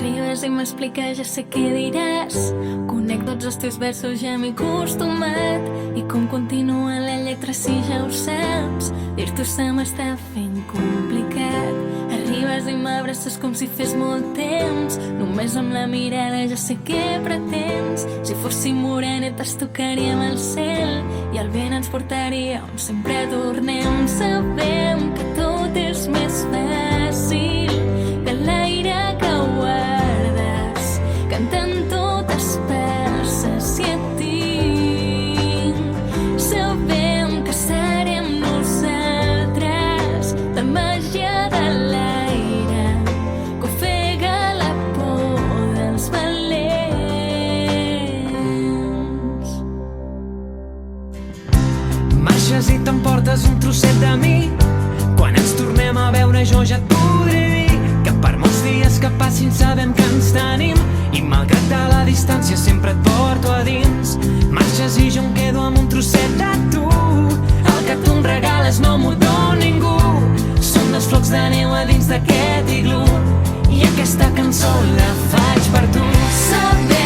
Arribes i m'expliques, ja sé què diràs. Conec tots els teus versos, ja m'he acostumat. I com continua la lletra si ja ho saps. Dir-t'ho se m'està fent complicat. Arribes i m'abraces com si fes molt temps. Només amb la mirada ja sé què pretens. Si fóssim morenetes tocaríem el cel i el vent ens portaria on sempre tornem. Sabem que tot és més fàcil que l'aire que guardes, cantant totes perses si et tinc. Sabem que serem nosaltres, la màgia de l'aire que ofega la por dels valents. Marxes i t'emportes un trosset de mi. Quan ens tornem a veure jo ja et podré dir que per molts dies que passin sabem que ens tenim i malgrat de la distància sempre et porto a dins. Marxes i jo em quedo amb un trosset de tu. El que tu em regales no m'ho dona ningú. Són dos flocs de neu a dins d'aquest iglú i aquesta cançó la faig per tu. Sabem